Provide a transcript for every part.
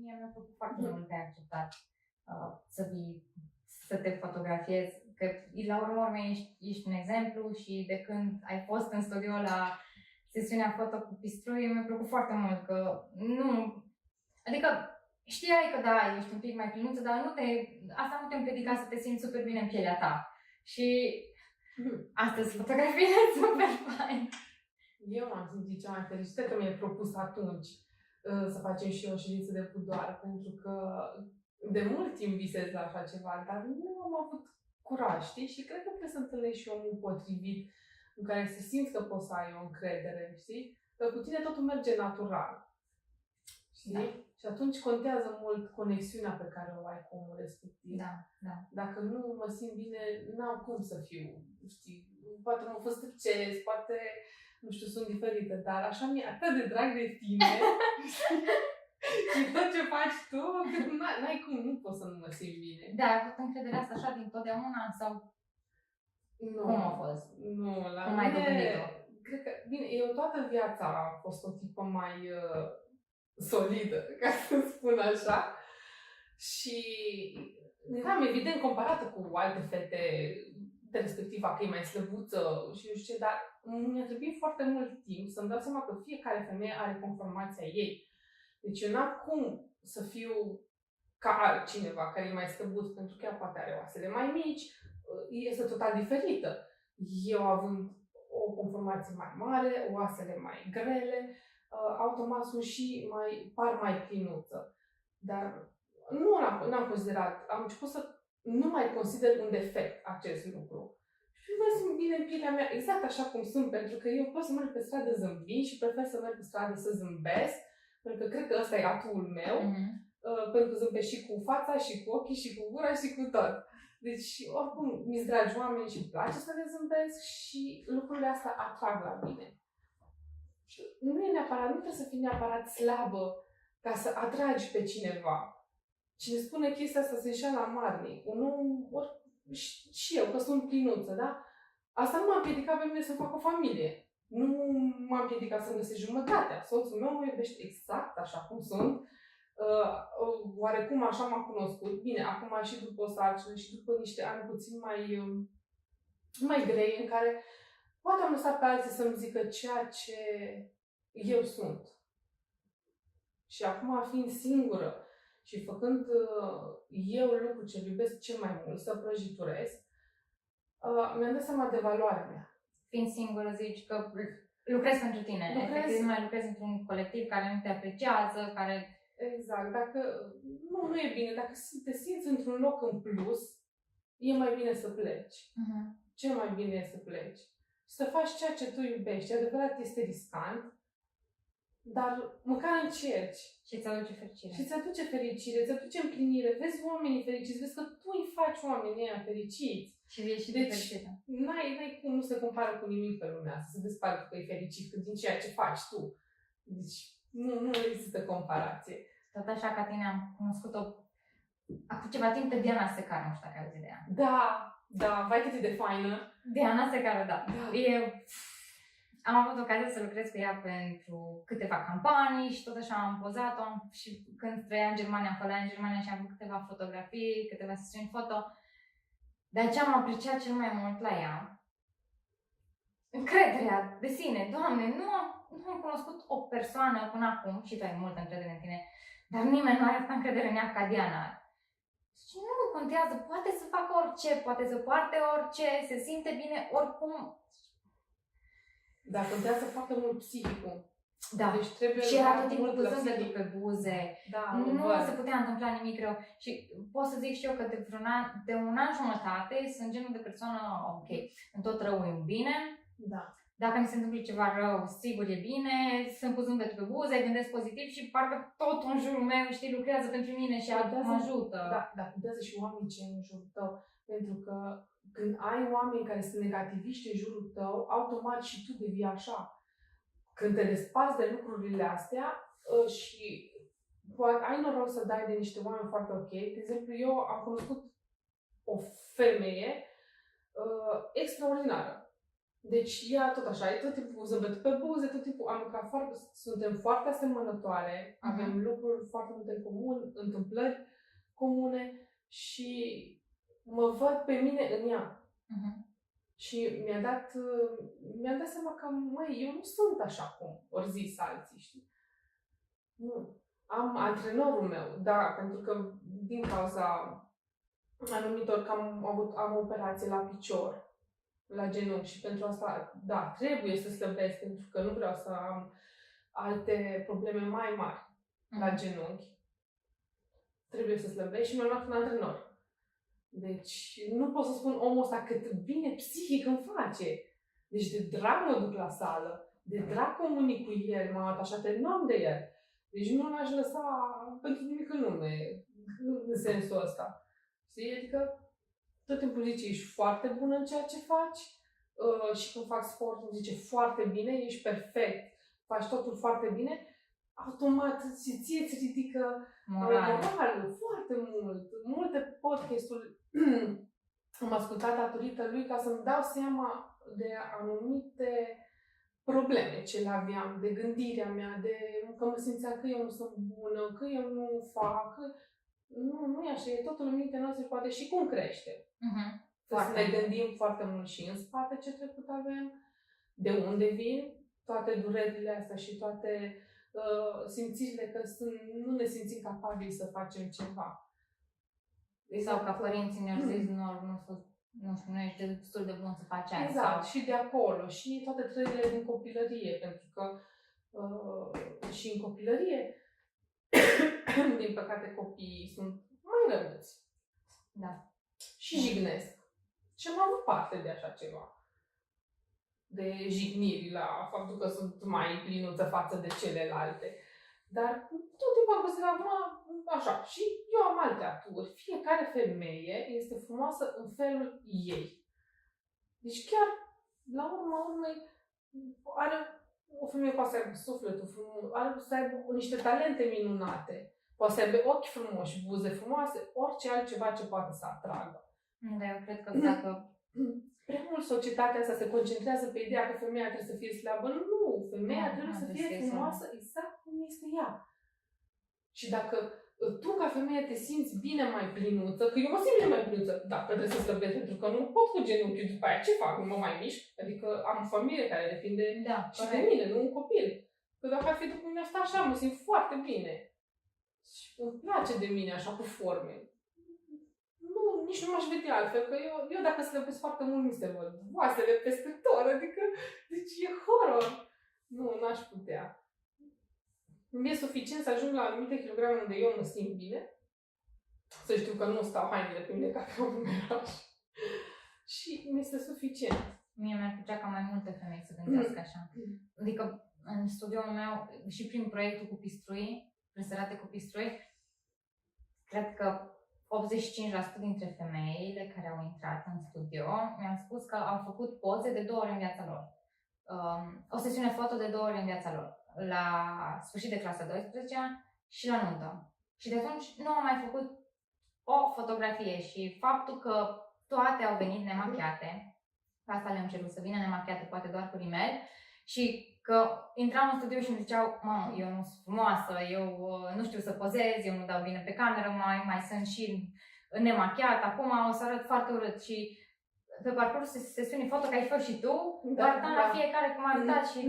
mie mi-a plăcut foarte mult că ai acceptat să vii, să te fotografiezi, că la urmă ești un exemplu și de când ai fost în studio la sesiunea foto cu pistrui, mi-a plăcut foarte mult că nu, adică știai că da, ești un pic mai plinuță, dar asta nu te împiedica să te simți super bine în pielea ta. Și astăzi fotografiile super fain. Eu m-am simțit cea mai fericită că mi-ai propus atunci să facem și o ședință de budoar, pentru că de mult timp visez la așa ceva, dar nu am avut curaj, știi? Și cred că trebuie să întâlnești și omul potrivit în care să simți că poți să ai o încredere, știi? Că cu tine totul merge natural, știi? Da. Și atunci contează mult conexiunea pe care o ai cu omul respectiv. Da, da. Dacă nu mă simt bine, n-am cum să fiu, știi? Poate mă frustrez, poate, nu știu, sunt diferită, dar așa mi-e atât de drag de tine și tot ce faci tu, n-ai cum, nu poți să nu mă simt bine. Da, ai avut încrederea asta așa din totdeauna sau nu, cum a fost? Nu, la cum mine, ai dobândit-o? Cred că, bine, eu toată viața am fost o tipă mai solidă, ca să spun așa. Și eram evident comparată cu alte fete de respectiva că e mai slăbuță și nu știu ce, dar mi-a trebuit foarte mult timp să-mi dau seama că fiecare femeie are conformația ei. Deci eu n-am cum să fiu ca altcineva care e mai slăbuț, pentru că ea poate are oasele mai mici, este total diferită. Eu având o conformație mai mare, oasele mai grele, automat sunt și par mai plinuță. Dar n-am considerat, am început să nu mai consider un defect acest lucru. Și mă simt bine în pielea mea, exact așa cum sunt, pentru că eu pot să merg pe stradă zâmbind și prefer să merg pe stradă să zâmbesc, pentru că cred că ăsta e atul meu, pentru că zâmbesc și cu fața, și cu ochii, și cu gura, și cu tot. Deci, oricum, mi-s dragi oameni și îmi place să le zâmbesc și lucrurile astea atrag la mine. Nu trebuie să fii neapărat slabă ca să atragi pe cineva. Cine spune chestia asta se înșeală amarnic. Și eu, că sunt plinuță, da? Asta nu m-a împiedicat pe mine să fac o familie. Nu m-a împiedicat să găsesc jumătatea. Soțul meu mă iubește exact așa cum sunt. Oarecum așa m-a cunoscut. Bine, acum și după o sarcină și după niște ani puțin mai grei, în care poate am lăsat pe alții să-mi zică ceea ce eu sunt. Și acum, fiind singură și făcând eu lucrul ce iubesc cel mai mult, să prăjiturez, mi-am dat seama de valoarea mea. Fiind singură, zici că lucrezi pentru tine. Efectiv, nu mai lucrezi într-un colectiv care nu te apreciază, care... Exact. Dacă nu e bine. Dacă te simți într-un loc în plus, e mai bine să pleci. Cel mai bine e să pleci. Să faci ceea ce tu iubești. Adevărat, este riscant, dar măcar încerci. Și îți aduce fericire. Și îți aduce fericire, îți aduce împlinire. Vezi oamenii fericiți, vezi că tu îi faci oamenii ăia fericiți. Și vii și de fericită. N-ai cum, nu se compară cu nimic pe lumea asta, să vezi că e fericit din ceea ce faci tu. Deci nu există comparație. Tot așa ca tine am cunoscut-o acum ceva timp pe Diana Secară, nu știu dacă ai auzit de ea. Da, vai cât e de faină. Diana Secară, da. Am avut ocazia să lucrez cu ea pentru câteva campanii și tot așa am pozat-o și când trăia în Germania, am fost în Germania și am făcut câteva fotografii, câteva sesiuni foto. Dar ce am apreciat cel mai mult la ea, încrederea de sine. Doamne, nu am cunoscut o persoană până acum, și tu ai multă încredere în tine, dar nimeni nu are atâta încredere în ea ca Diana. Și nu contează, poate să facă orice, poate să poarte orice, se simte bine oricum. Dar contează foarte mult psihicul. Da, deci trebuie și era tot timpul cu zâmbetul pe buze. Da, nu se putea întâmpla nimic rău. Și pot să zic și eu că de un an jumătate sunt genul de persoană, ok, în tot rău e bine. Da. Dacă mi se întâmplă ceva rău, sigur e bine, sunt cu zâmbetul pe buze, gândesc pozitiv și parcă tot în jurul meu, știi, lucrează pentru mine și mă ajută. Da, contează și oamenii ce în jurul tău. Pentru că când ai oameni care sunt negativiști în jurul tău, automat și tu devii așa. Când te desparți de lucrurile astea și poate ai noroc să dai de niște oameni foarte ok. De exemplu, eu am cunoscut o femeie extraordinară. Deci ea tot așa, e tot timpul zâmbet pe buze, tot timpul suntem foarte asemănătoare, avem lucruri foarte multe în comun, întâmplări comune și mă văd pe mine în ea. Și mi-am dat seama că, măi, eu nu sunt așa cum ori zis alții, știi? Nu. Am antrenorul meu, da, pentru că din cauza anumitor că am o operație la picior, la genunchi și pentru asta, da, trebuie să slăbesc pentru că nu vreau să am alte probleme mai mari la genunchi. Trebuie să slăbesc și mi-am luat un antrenor. Deci nu pot să spun omul ăsta cât bine psihic îmi face. Deci de drag mă duc la sală, de drag comunic cu el, m-am atașat enorm de el. Deci nu l-aș lăsa pentru nimic în lume, în sensul ăsta. Știi? Adică tot timpul zice, ești foarte bună în ceea ce faci și când fac sport îmi zice foarte bine, ești perfect, faci totul foarte bine, automat și ție îți ridică moralul foarte mult. Multe podcasturi am ascultat datorită lui ca să-mi dau seama de anumite probleme ce le aveam, de gândirea mea, de că mă simțeam că eu nu sunt bună, că eu nu fac, că... Nu e așa, e totul în mintea noastră și poate și cum crește. Să ne gândim foarte mult și în spate ce trecut avem, de unde vin toate durerile astea și toate simțirile că nu ne simțim capabili să facem ceva. Sau ca părinții ne-au zis, nu știu, nu ești destul de bun să faci aia. Exact, și de acolo, și toate trăirile din copilărie, pentru că și în copilărie, din păcate, copiii sunt mai răuți. Da. Și jignesc. Și am avut parte de așa ceva. De jigniri la faptul că sunt mai plinuță față de celelalte. Dar tot timpul am considerat, așa. Și eu am alte aturi. Fiecare femeie este frumoasă în felul ei. Deci chiar, la urma urmei, o femeie poate să aibă sufletul frumos, să aibă niște talente minunate. Poate să aibă ochi frumoși, buze frumoase, orice altceva ce poate să atragă. Da, eu cred că dacă... Prea mult societatea asta se concentrează pe ideea că femeia trebuie să fie slabă. Nu, femeia trebuie să fie frumoasă exact cum este ea. Și dacă tu ca femeie te simți bine mai plinuță, că eu mă simt bine mai plinuță, dacă trebuie să slăbesc pentru că nu pot cu genunchiul după aia, ce fac? Nu mă mai mișc? Adică am o familie care depinde și de mine, nu un copil. Că dacă ar fi după mine asta așa, mă simt foarte bine. Și îmi place de mine așa cu forme. Nu, nici nu m-aș vedea altfel, că eu dacă slăbesc foarte mult mi se văd oasele peste tot, adică, deci e horror. Nu, n-aș putea. Mi-e suficient să ajung la anumite kilograme unde eu mă simt bine, să știu că nu stau hainele pe mine ca pe un numeraș. Și mi este suficient. Mie mi-ar plăcea ca mai multe femei să gândească așa. Adică în studioul meu și prin proiectul cu pistrui, presărate cu pistrui, cred că 85% dintre femeile care au intrat în studio mi-au spus că au făcut poze de 2 ori în viața lor. O sesiune foto de 2 ori în viața lor. La sfârșit de clasa 12-a și la nuntă. Și de atunci nu am mai făcut o fotografie și faptul că toate au venit nemachiate, asta le-am cerut să vină nemachiate, poate doar cu rimel, și că intram în studio și îmi ziceau, mamă, eu nu sunt frumoasă, eu nu știu să pozez, eu nu dau bine pe cameră, mai sunt și nemachiat, acum o să arăt foarte urât. Și pe parcursul sesiunii foto, că ai fost și tu, arătam la fiecare cum a arătat și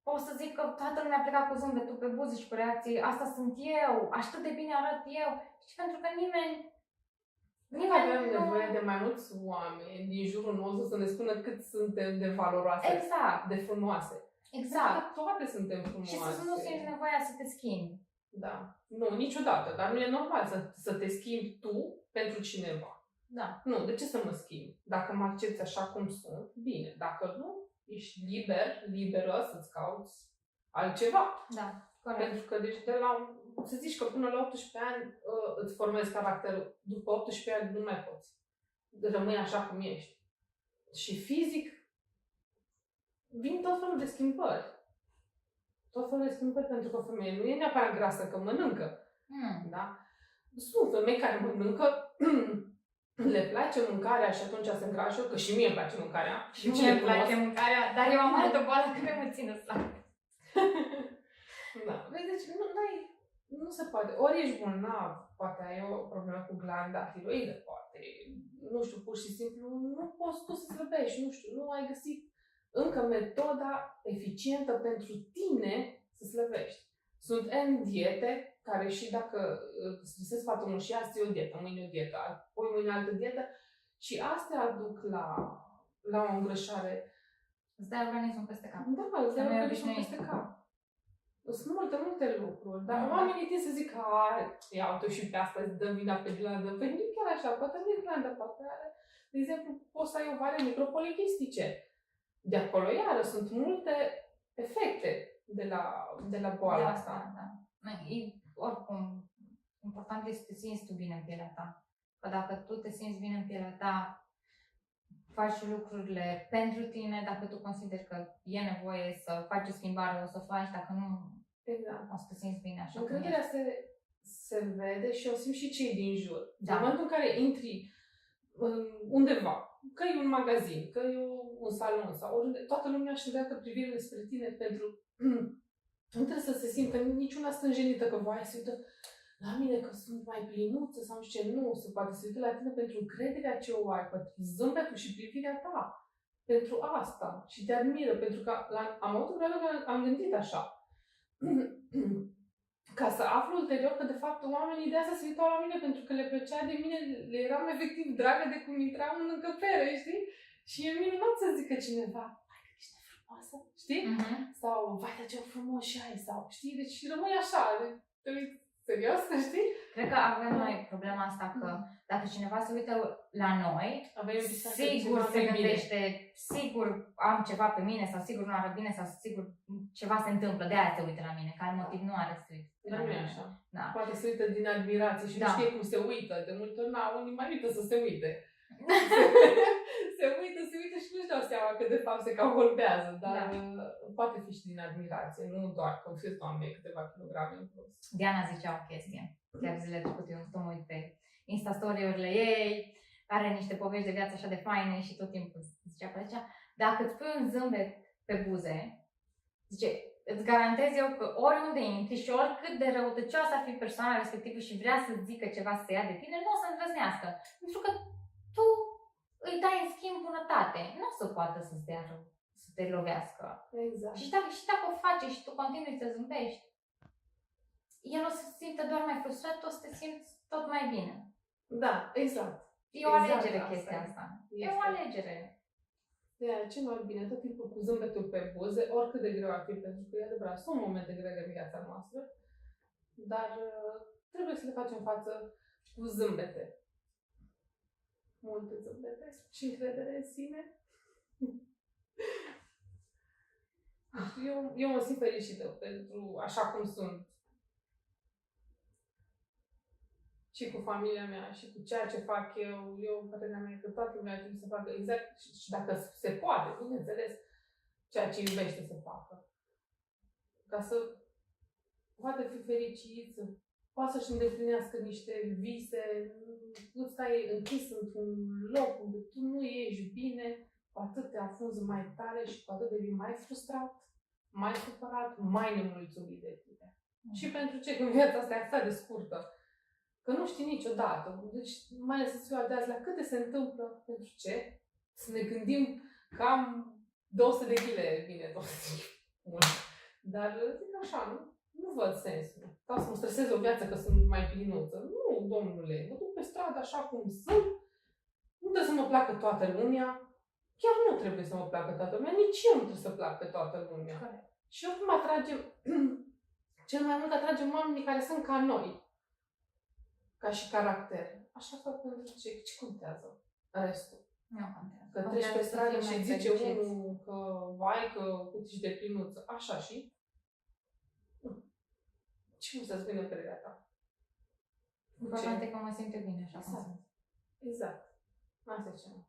pot să zic că toată lumea a plecat cu zâmbetul pe buze și cu reacții, asta sunt eu, atât de bine arăt eu. Și pentru că nimeni avem nevoie de mai mulți oameni din jurul nostru să ne spună cât suntem de valoroase, exact, de frumoase. Exact. Toate suntem frumoase. Și să nu simți nevoia să te schimbi. Da. Nu, niciodată. Dar nu e normal să te schimbi tu pentru cineva. Da. Nu, de ce să mă schimb? Dacă mă accepti așa cum sunt, bine. Dacă nu, ești liberă să-ți cauți altceva. Da, corect. Pentru că deci să zici că până la 18 ani îți formezi caracterul. După 18 ani nu mai poți. Rămâi așa cum ești. Și fizic vin tot felul de schimbări. Tot felul de schimbări pentru că femeia nu e neapărat grasă că mănâncă. Da? Sunt femei care mănâncă le place mâncarea și atunci se îngrașă, că și mie îmi place mâncarea. Și mie îmi place mâncarea, dar eu am altă boală care mă ține slab. Da. Vezi, deci nu se poate. Ori ești bolnav, poate ai o problemă cu glanda tiroidă, poate, nu știu, pur și simplu nu poți tu să slăbești, nu știu, nu ai găsit încă metoda eficientă pentru tine să slăbești. Sunt N diete care și dacă îți găsesc sfatul unul și azi e o dietă, mâine o dietă, apoi mâine altă dietă și astea aduc la o îngrășare. Îți dai organismul peste cap. Da, îți dai organismul peste cap. Sunt multe lucruri, dar oamenii tind să zic că ia uite și pe asta, îți dă vina pe glandă. Păi nu chiar așa, poate nu e glandă, poate are, de exemplu, poți să ai ovare micropolichistice. De acolo, iară, sunt multe efecte de la boala asta. Da. Oricum, important este să te simți tu bine în pielea ta. Că dacă tu te simți bine în pielea ta, faci lucrurile pentru tine, dacă tu consideri că e nevoie să faci o schimbare, o să faci, dacă nu, exact. o să te simți bine așa. Încrederea se vede și o simt și cei din jur. Da. În momentul în care intri undeva, că e un magazin, că e un salon sau oriunde, toată lumea își îndreaptă privirile spre tine pentru nu trebuie să se simtă niciuna stânjenită că vai se uită la mine că sunt mai plinuță sau nu știu ce, nu, se poate se uită la tine pentru încrederea ce o ai, pentru zâmbetul și privirea ta, pentru asta și te admiră, pentru că am avut o vreme că am gândit așa, ca să aflu ulterior că de fapt oamenii de asta se uitau la mine pentru că le plăcea de mine, le eram efectiv dragă de cum intram în încăpere, știi? Și e minunat să zică cineva, vai că ești frumoasă, știi? Sau, vai, dar ce frumos și ai, sau, știi? Deci rămâi așa, serios, știi? Cred că avem noi problema asta că dacă cineva se uită la noi, sigur se gândește, sigur am ceva pe mine sau sigur nu arăt bine sau sigur ceva se întâmplă, de aia se uită la mine, că alt motiv nu are să uite. Dar nu e așa. Da. Poate se uită din admirație și nu știe cum se uită. De multe ori, unii mai uită să se uite. se uită și nu-și dau seama că de fapt se cam holbează, dar poate fi și din admirație, nu doar că fiți doamne câteva kilograme în plus. Diana zicea o chestie, chiar zilele trecute, eu mă uit pe Insta-story-urile ei, are niște povești de viață așa de faine și tot timpul zicea pe aici, dacă îți pui un zâmbet pe buze, zice, îți garantez eu că oriunde intri și oricât de răutăcioasă ar fi persoana respectivă și vrea să zică ceva să ia de tine, nu o să îndrăznească. Pentru că tu îi dai în schimb bunătate. Nu o să poată să-ți dea rău, să te lovească. Exact. Și dacă o faci și tu continui să zâmbești, el o să se simtă doar mai frustrat, tu o să te simți tot mai bine. Da, exact. E o alegere chestia asta. E o alegere. De aceea, ce mai bine, tot timpul cu zâmbetul pe buze, oricât de greu ar fi, pentru că e adevărat, sunt momente grele în viața noastră, dar trebuie să le facem față cu zâmbete. Multe zâmbete și încredere în sine. Eu mă simt fericită pentru așa cum sunt. Și cu familia mea, și cu ceea ce fac eu, părerea mea, că toată lumea trebuie să facă exact, și dacă se poate, bineînțeles, ceea ce iubește să facă. Ca să poate fi fericit, să poate să-și îndeplinească niște vise, nu stai închis într-un loc unde tu nu ești bine, cu atât te afunzi mai tare și cu atât devii mai frustrat, mai supărat, mai nemulțumit de tine. Și pentru ce? Când viața asta e atât de scurtă. Că nu știi niciodată. Deci, mai ales în ziua de azi, la câte se întâmplă, pentru ce? Să ne gândim cam 200 de kg, bine, 200. Dar zic așa, nu văd sensul. Ca să mă stresez o viață că sunt mai plinuță. Nu, domnule, mă duc pe stradă așa cum sunt. Nu trebuie să mă placă toată lumea. Chiar nu trebuie să mă placă toată lumea. Nici eu nu trebuie să plac pe toată lumea. Corect. Și oricum atragem, cel mai mult atragem oamenii care sunt ca noi. Ca și caracter. Așa că pentru ce contează restul? Nu contează. Că treci pe stradă și zice unul că vai, că cât ești de plinuță. Așa și? Ce nu să-ți vină părerea ta? Important e că mă simt bine așa cum sunt. Exact. Asta e ceva.